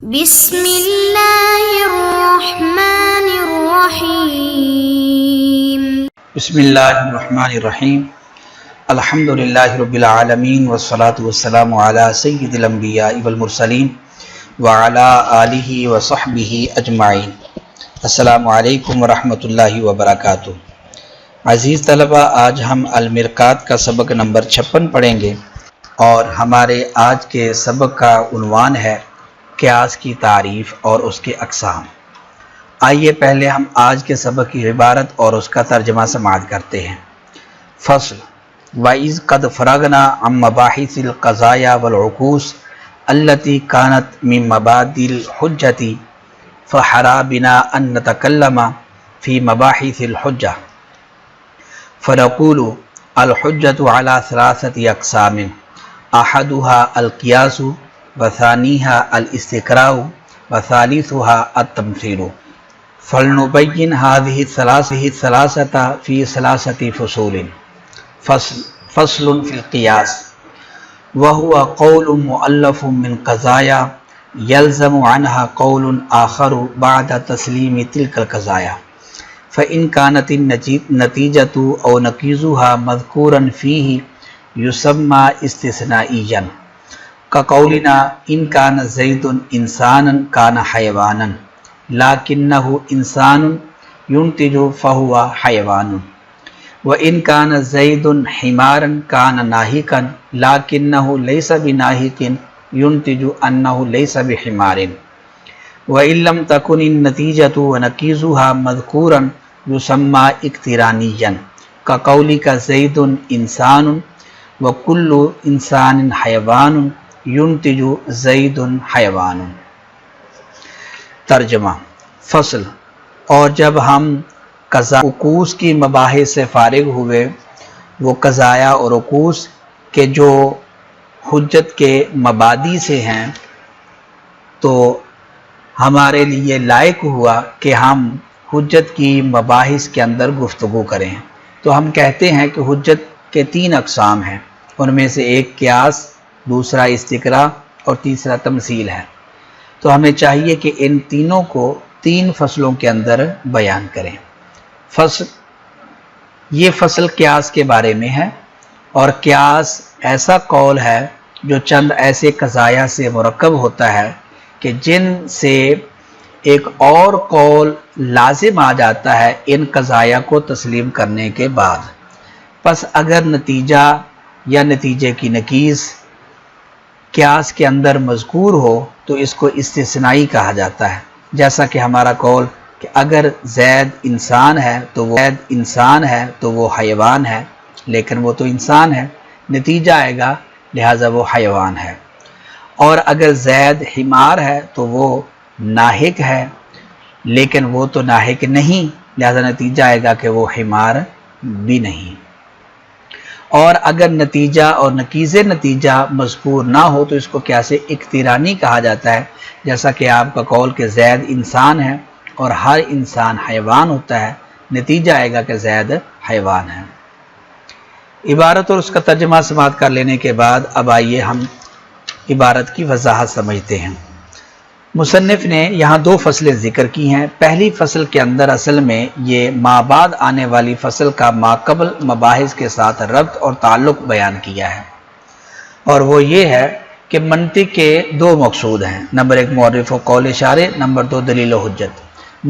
بسم اللہ الرحمن الرحیم بسم اللہ الرحمن الرحیم الحمدللہ رب العالمین والصلاة والسلام علی سید الانبیاء والمرسلین وعلی آلہ وصحبہ اجمعین۔ السلام علیکم ورحمۃ اللہ وبرکاتہ۔ عزیز طلبہ، آج ہم المرقات کا سبق نمبر 56 پڑھیں گے اور ہمارے آج کے سبق کا عنوان ہے قیاس کی تعریف اور اس کے اقسام۔ آئیے پہلے ہم آج کے سبق کی عبارت اور اس کا ترجمہ سماعت کرتے ہیں۔ فصل وَإِذْ قَدْ فَرَغْنَا عَنْ مَبَاحِثِ الْقَضَايَا وَالْعُقُوسِ الَّتِي كَانَتْ مِنْ مَبَادِئِ الْحُجَّةِ فَحَرَى بِنَا أَنْ نَتَكَلَّمَ فِي مَبَاحِثِ الْحُجَّةِ فَنَقُولُ الْحُجَّةُ عَلَى ثَلَاثَةِ أَقْسَامٍ أَحَدُهَا الْقِيَاسُ وثانيها الاستقراء وثالثها التمثيل فلنبين هذه الثلاثة في ثلاثة فصول۔ فصل في القياس، وهو قول مؤلف من قضايا يلزم عنها قول آخر بعد تسليم تلك القضايا، فإن كانت النتيجة أو نقيضها مذكورا فيه يسمى استثنائيا، كقولنا إن كان زيد إنسانا كان حيوانا لكنه إنسان ينتج فهو حيوان، وإن كان زيد حمارا كان ناهكا لكنه ليس بناهك ينتج أنه ليس بحمار، وإن لم تكن النتيجة ونقيضها مذكورا يسمى اقترانيا، كقولك زيد إنسان وكل إنسان حيوان ينتج زید حیوان۔ ترجمہ۔ فصل، اور جب ہم عقوس کی مباحث سے فارغ ہوئے، وہ قضایا اور عقوس کے جو حجت کے مبادی سے ہیں، تو ہمارے لیے لائق ہوا کہ ہم حجت کی مباحث کے اندر گفتگو کریں۔ تو ہم کہتے ہیں کہ حجت کے 3 اقسام ہیں، ان میں سے ایک قیاس، دوسرا استقراء اور تیسرا تمثیل ہے۔ تو ہمیں چاہیے کہ ان تینوں کو 3 فصلوں کے اندر بیان کریں۔ یہ فصل قیاس کے بارے میں ہے، اور قیاس ایسا قول ہے جو چند ایسے قضایا سے مرکب ہوتا ہے کہ جن سے ایک اور قول لازم آ جاتا ہے ان قضایا کو تسلیم کرنے کے بعد۔ پس اگر نتیجہ یا نتیجے کی نقیض قیاس کے اندر مذکور ہو تو اس کو استثنائی کہا جاتا ہے، جیسا کہ ہمارا قول کہ اگر زید انسان ہے تو وہ حیوان ہے، لیکن وہ تو انسان ہے، نتیجہ آئے گا لہذا وہ حیوان ہے۔ اور اگر زید حمار ہے تو وہ ناہک ہے، لیکن وہ تو ناہک نہیں، لہذا نتیجہ آئے گا کہ وہ حمار بھی نہیں۔ اور اگر نتیجہ اور نقیض نتیجہ مذکور نہ ہو تو اس کو قیاس اقترانی کہا جاتا ہے، جیسا کہ آپ کا قول کہ زید انسان ہے اور ہر انسان حیوان ہوتا ہے، نتیجہ آئے گا کہ زید حیوان ہے۔ عبارت اور اس کا ترجمہ سماعت کر لینے کے بعد اب آئیے ہم عبارت کی وضاحت سمجھتے ہیں۔ مصنف نے یہاں 2 فصلیں ذکر کی ہیں۔ پہلی فصل کے اندر اصل میں یہ ما بعد آنے والی فصل کا ما قبل مباحث کے ساتھ ربط اور تعلق بیان کیا ہے، اور وہ یہ ہے کہ منطق کے 2 مقصود ہیں، نمبر 1 معرف و قول اشارے، نمبر 2 دلیل و حجت۔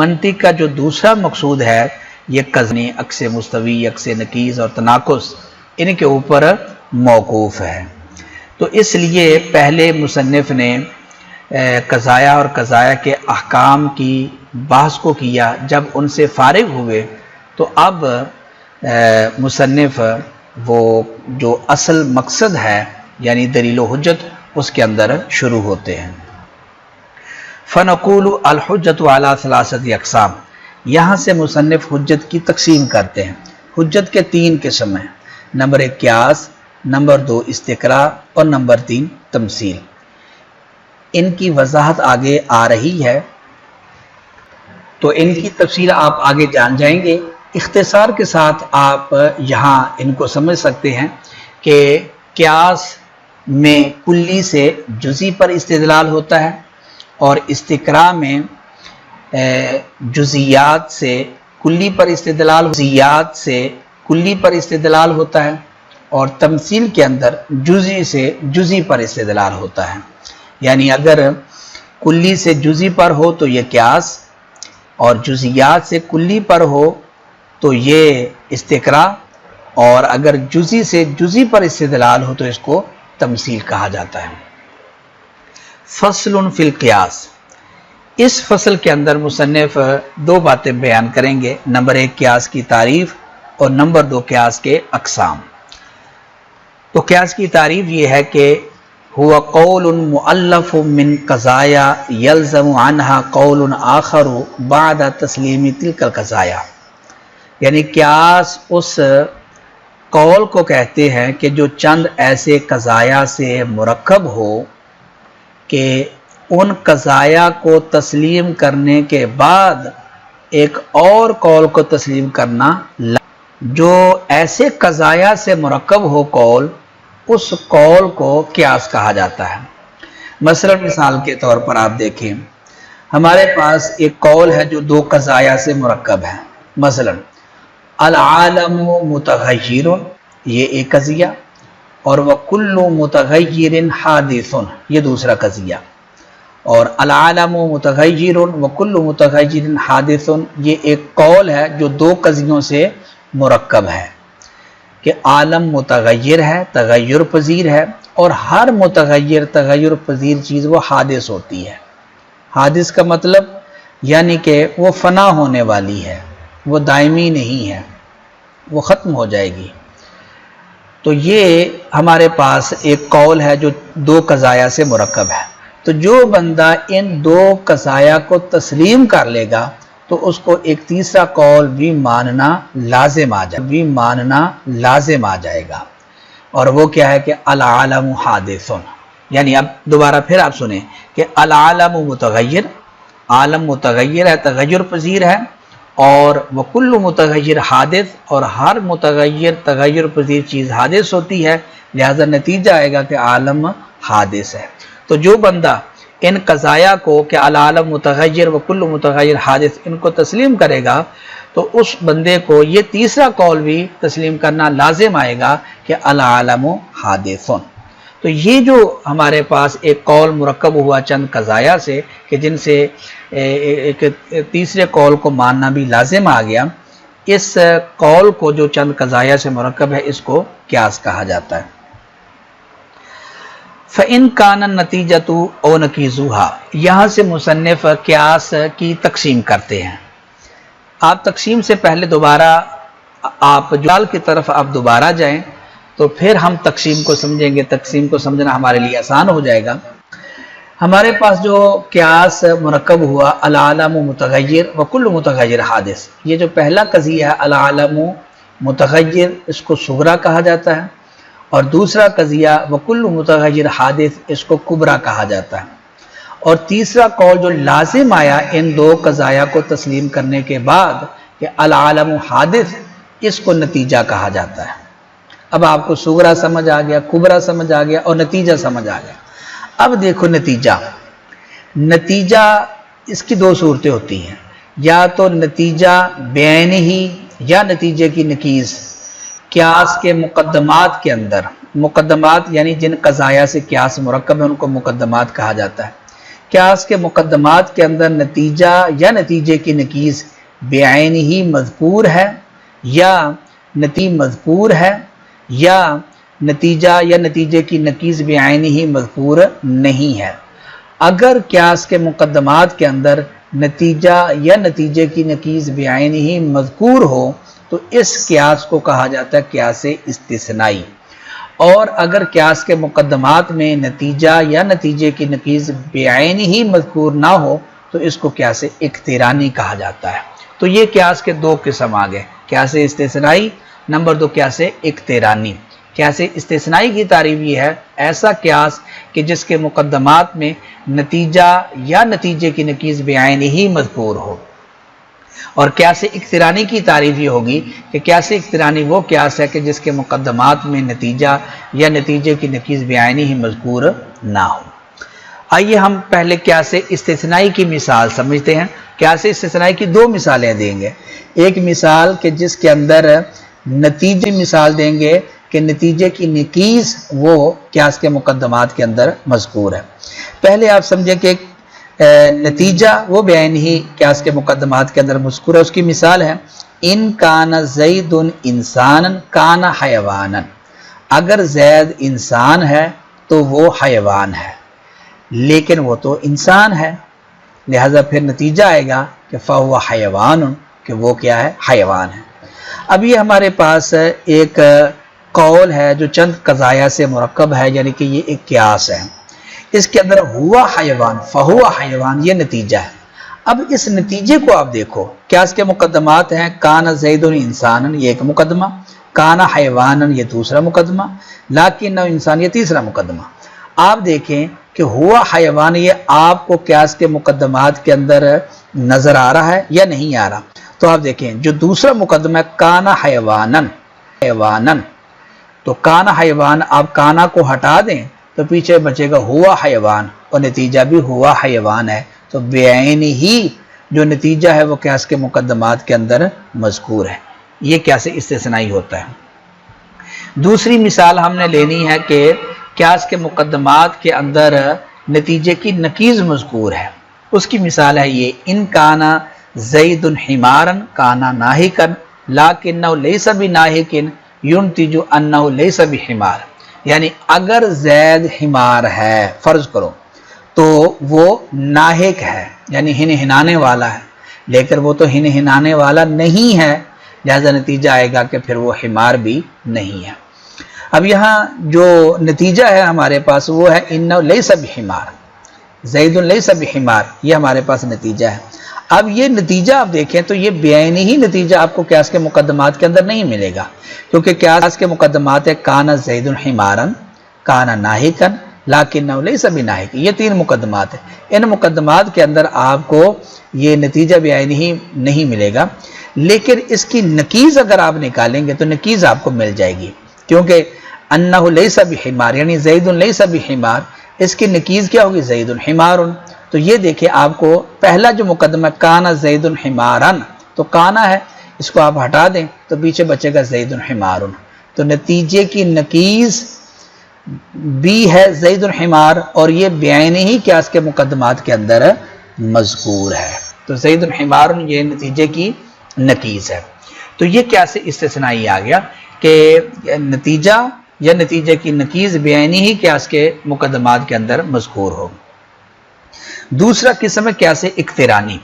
منطق کا جو دوسرا مقصود ہے یہ قزنی، عکس مستوی، عکس نقیض اور تناقض، ان کے اوپر موقوف ہے۔ تو اس لیے پہلے مصنف نے قضایا اور قضایا کے احکام کی بحث کو کیا، جب ان سے فارغ ہوئے تو اب مصنف وہ جو اصل مقصد ہے یعنی دلیل و حجت اس کے اندر شروع ہوتے ہیں۔ فنقول الحجۃ علی 3 اقسام، یہاں سے مصنف حجت کی تقسیم کرتے ہیں۔ حجت کے 3 قسم ہیں، نمبر 1 قیاس، نمبر 2 استقراء اور نمبر 3 تمثیل۔ ان کی وضاحت آگے آ رہی ہے، تو ان کی تفصیل آپ آگے جان جائیں گے۔ اختصار کے ساتھ آپ یہاں ان کو سمجھ سکتے ہیں کہ قیاس میں کلی سے جزئی پر استدلال ہوتا ہے، اور استقراء میں جزیات سے کلی پر استدلال ہوتا ہے، اور تمثیل کے اندر جزئی سے جزئی پر استدلال ہوتا ہے. یعنی اگر کلی سے جزئی پر ہو تو یہ قیاس، اور جزیات سے کلی پر ہو تو یہ استقراء، اور اگر جزئی سے جزئی پر استدلال ہو تو اس کو تمثیل کہا جاتا ہے. فصل فی القیاس. اس فصل کے اندر مصنف دو باتیں بیان کریں گے. نمبر 1 قیاس کی تعریف، اور نمبر 2 قیاس کے اقسام. تو قیاس کی تعریف یہ ہے کہ هو قول مؤلف من قضایا یلزم عنها قول آخر بعد تسلیم تلک القضایا. یعنی قیاس اس قول کو کہتے ہیں کہ جو چند ایسے قضایا سے مرکب ہو کہ ان قضایا کو تسلیم کرنے کے بعد ایک اور قول کو تسلیم کرنا. جو ایسے قضایا سے مرکب ہو قول، اس قول کو قیاس کہا جاتا ہے. مثلا مثال کے طور پر آپ دیکھیں، ہمارے پاس ایک قول ہے جو 2 قضایا سے مرکب ہے. مثلا العالم متغیر، یہ ایک قضیہ، اور وکل متغیر حادث، یہ دوسرا قضیہ. اور العالم متغیر وکل متغیر حادث، یہ ایک قول ہے جو 2 قضیوں سے مرکب ہے کہ عالم متغیر ہے، تغیر پذیر ہے، اور ہر متغیر تغیر پذیر چیز وہ حادث ہوتی ہے. حادث کا مطلب یعنی کہ وہ فنا ہونے والی ہے، وہ دائمی نہیں ہے، وہ ختم ہو جائے گی. تو یہ ہمارے پاس ایک قول ہے جو 2 قضایا سے مرکب ہے. تو جو بندہ ان 2 قضایا کو تسلیم کر لے گا تو اس کو ایک تیسرا قول بھی ماننا لازم آ جائے گا. اور وہ کیا ہے کہ العالم حادث. یعنی اب دوبارہ پھر آپ سنیں کہ العالم متغیر، عالم متغیر ہے، تغیر پذیر ہے، اور وکل متغیر حادث، اور ہر متغیر تغیر پذیر چیز حادث ہوتی ہے. لہذا نتیجہ آئے گا کہ عالم حادث ہے. تو جو بندہ ان قضایا کو کہ العالم متغیر وکل متغیر حادث ان کو تسلیم کرے گا تو اس بندے کو یہ تیسرا قول بھی تسلیم کرنا لازم آئے گا کہ العالم حادث. تو یہ جو ہمارے پاس ایک قول مرکب ہوا چند قضایا سے کہ جن سے ایک تیسرے قول کو ماننا بھی لازم آ گیا، اس قول کو جو چند قضایا سے مرکب ہے اس کو قیاس کہا جاتا ہے. فَإِنْ كَانَ النَّتِيجَةُ أَوْ نَقِيضُهَا. یہاں سے مصنف قیاس کی تقسیم کرتے ہیں. آپ تقسیم سے پہلے دوبارہ آپ جوال کی طرف آپ دوبارہ جائیں تو پھر ہم تقسیم کو سمجھیں گے. تقسیم کو سمجھنا ہمارے لیے آسان ہو جائے گا. ہمارے پاس جو قیاس مرکب ہوا العالم متغیر وکل متغیر حادث، یہ جو پہلا قضیہ ہے العالم متغیر، اس کو صغرا کہا جاتا ہے، اور دوسرا قضیہ وکل متغیر حادث، اس کو کبرا کہا جاتا ہے. اور تیسرا قول جو لازم آیا ان 2 قضایا کو تسلیم کرنے کے بعد کہ العالم حادث، اس کو نتیجہ کہا جاتا ہے. اب آپ کو صغرا سمجھ آ گیا، کبرا سمجھ آ گیا، اور نتیجہ سمجھ آ گیا. اب دیکھو نتیجہ اس کی 2 صورتیں ہوتی ہیں، یا تو نتیجہ بعین ہی یا نتیجے کی نقیض. قیاس کے مقدمات کے اندر، مقدمات یعنی جن قضایا سے قیاس مرکب ہے ان کو مقدمات کہا جاتا ہے. قیاس کے مقدمات کے اندر نتیجہ یا نتیجے کی نقیض بعین ہی مذکور ہے، یا نتیجہ مذکور ہے، یا نتیجہ یا نتیجے کی نقیض بعین ہی مذکور نہیں ہے. اگر قیاس کے مقدمات کے اندر نتیجہ یا نتیجے کی نقیض بعین ہی مذکور ہو تو اس قیاس کو کہا جاتا ہے قیاس استثنائی. اور اگر قیاس کے مقدمات میں نتیجہ یا نتیجے کی نقیض بعین ہی مذکور نہ ہو تو اس کو قیاس اقترانی کہا جاتا ہے. تو یہ قیاس کے 2 قسم آ گئے، قیاس استثنائی، نمبر 2 قیاس اقترانی. قیاس استثنائی کی تعریف یہ ہے ایسا قیاس کہ جس کے مقدمات میں نتیجہ یا نتیجے کی نقیض بعین ہی مذکور ہو. اور قیاس اقترانی کی تعریف یہ ہوگی کہ قیاس اقترانی وہ قیاس ہے کہ جس کے مقدمات میں نتیجہ یا نتیجے کی نقیض بعین ہی مذکور نہ ہو. آئیے ہم پہلے قیاس استثنائی کی مثال سمجھتے ہیں۔ قیاس استثنائی کی دو مثالیں دیں گے، ایک مثال کہ جس کے اندر نتیجے مثال دیں گے کہ نتیجے کی نقیض وہ قیاس کے مقدمات کے اندر مذکور ہے۔ پہلے آپ سمجھیں کہ نتیجہ وہ بعین ہی قیاس کے مقدمات کے اندر مذکور ہے۔ اس کی مثال ہے ان کان زید انسانا کان حیوانا، اگر زید انسان ہے تو وہ حیوان ہے، لیکن وہ تو انسان ہے، لہذا پھر نتیجہ آئے گا کہ فہو حیوان، کہ وہ کیا ہے؟ حیوان ہے۔ اب یہ ہمارے پاس ایک قول ہے جو چند قضایا سے مرکب ہے، یعنی کہ یہ ایک قیاس ہے۔ اس کے اندر ہوا حیوان فہو حیوان یہ نتیجہ ہے۔ اب اس نتیجے کو آپ دیکھو، قیاس کے مقدمات ہیں کان زید انسان یہ ایک مقدمہ، کان حیوان یہ دوسرا مقدمہ، لیکن انسان یہ تیسرا مقدمہ۔ آپ دیکھیں کہ ہوا حیوان یہ آپ کو قیاس کے مقدمات کے اندر نظر آ رہا ہے یا نہیں آ رہا؟ تو آپ دیکھیں جو دوسرا مقدمہ ہے کانا حیوانن، تو کانا حیوان آپ کانا کو ہٹا دیں تو پیچھے بچے گا ہوا حیوان، اور نتیجہ بھی ہوا حیوان ہے، تو بعین ہی جو نتیجہ ہے وہ قیاس کے مقدمات کے اندر مذکور ہے۔ یہ قیاس استثنائی ہوتا ہے۔ دوسری مثال ہم نے لینی ہے کہ قیاس کے مقدمات کے اندر نتیجے کی نقیض مذکور ہے۔ اس کی مثال ہے یہ ان کانا زید حمارا کانا ناہکن لیکنہ لیس بناہکن ینتج انہ لیس بحمار، یعنی اگر زید حمار ہے فرض کرو تو وہ ناہک ہے، یعنی ہن ہنانے والا ہے، لیکن وہ تو ہن ہنانے والا نہیں ہے، لہذا نتیجہ آئے گا کہ پھر وہ حمار بھی نہیں ہے۔ اب یہاں جو نتیجہ ہے ہمارے پاس وہ ہے انہ لیس بحمار، زید لیس بحمار، یہ ہمارے پاس نتیجہ ہے۔ اب یہ نتیجہ آپ دیکھیں تو یہ بعین ہی نتیجہ آپ کو قیاس کے مقدمات کے اندر نہیں ملے گا، کیونکہ قیاس کے مقدمات ہے کانا زید حمارا کانا ناہکن لیکنہ لیس بناہک، یہ تین مقدمات ہیں۔ ان مقدمات کے اندر آپ کو یہ نتیجہ بعین ہی نہیں ملے گا، لیکن اس کی نقیض اگر آپ نکالیں گے تو نقیض آپ کو مل جائے گی، کیونکہ انہ لیس بحمار یعنی زید لیس بحمار، اس کی نقیض کیا ہوگی؟ زید حمار۔ تو یہ دیکھیں آپ کو پہلا جو مقدمہ کانا زید حمارا، تو کانا ہے، اس کو آپ ہٹا دیں تو پیچھے بچے گا زید حمار، تو نتیجے کی نقیض بھی ہے زید حمار، اور یہ بعین ہی قیاس کے مقدمات کے اندر مذکور ہے، تو زید حمار یہ نتیجے کی نقیض ہے۔ تو یہ قیاس استثنائی آ گیا کہ نتیجہ یا نتیجے کی نقیض بعین ہی قیاس کے مقدمات کے اندر مذکور ہو۔ دوسرا قسم ہے قیاس اقترانی۔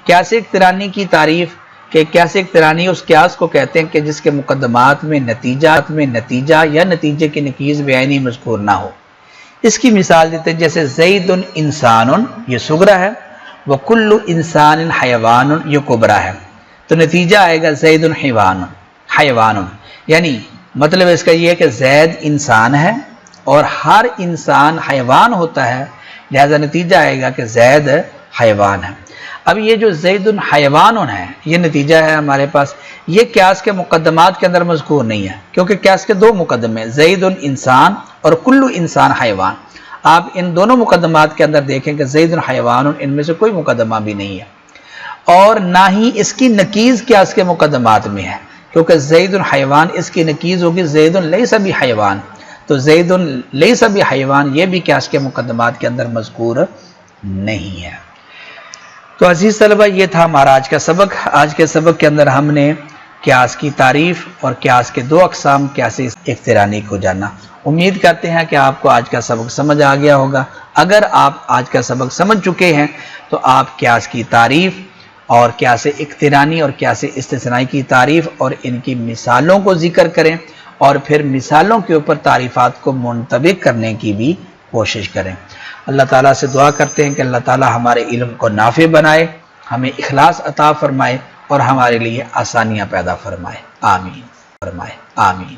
قیاس اقترانی کی تعریف کہ قیاس اقترانی اس قیاس کو کہتے ہیں کہ جس کے مقدمات میں نتیجہ یا نتیجے کی نقیض بعینی مذکور نہ ہو۔ اس کی مثال دیتے ہیں جیسے زید انسان یہ صغرا ہے، وکل انسان حیوان یہ کبرا ہے، تو نتیجہ آئے گا زید حیوان، یعنی مطلب اس کا یہ ہے کہ زید انسان ہے اور ہر انسان حیوان ہوتا ہے، لہذا نتیجہ آئے گا کہ زید حیوان ہے۔ اب یہ جو زید حیوان ہے یہ نتیجہ ہے ہمارے پاس، یہ قیاس کے مقدمات کے اندر مذکور نہیں ہے، کیونکہ قیاس کے دو مقدمے زید انسان اور کل انسان حیوان۔ آپ ان دونوں مقدمات کے اندر دیکھیں کہ زید حیوان ان میں سے کوئی مقدمہ بھی نہیں ہے، اور نہ ہی اس کی نقیض قیاس کے مقدمات میں ہے، کیونکہ زید حیوان اس کی نقیض ہوگی زید لیس بحیوان، تو زید لیس بحیوان یہ بھی قیاس کے مقدمات کے اندر مذکور نہیں ہے۔ تو عزیز طلبہ یہ تھا ہمارا آج کا سبق۔ آج کے سبق کے اندر ہم نے قیاس کی تعریف اور قیاس کے دو اقسام قیاس اقترانی کو جانا۔ امید کرتے ہیں کہ آپ کو آج کا سبق سمجھ آ گیا ہوگا۔ اگر آپ آج کا سبق سمجھ چکے ہیں تو آپ قیاس کی تعریف اور قیاس اقترانی اور قیاس استثنائی کی تعریف اور ان کی مثالوں کو ذکر کریں، اور پھر مثالوں کے اوپر تعریفات کو منطبق کرنے کی بھی کوشش کریں۔ اللہ تعالیٰ سے دعا کرتے ہیں کہ اللہ تعالیٰ ہمارے علم کو نافع بنائے، ہمیں اخلاص عطا فرمائے اور ہمارے لیے آسانیاں پیدا فرمائے۔ آمین۔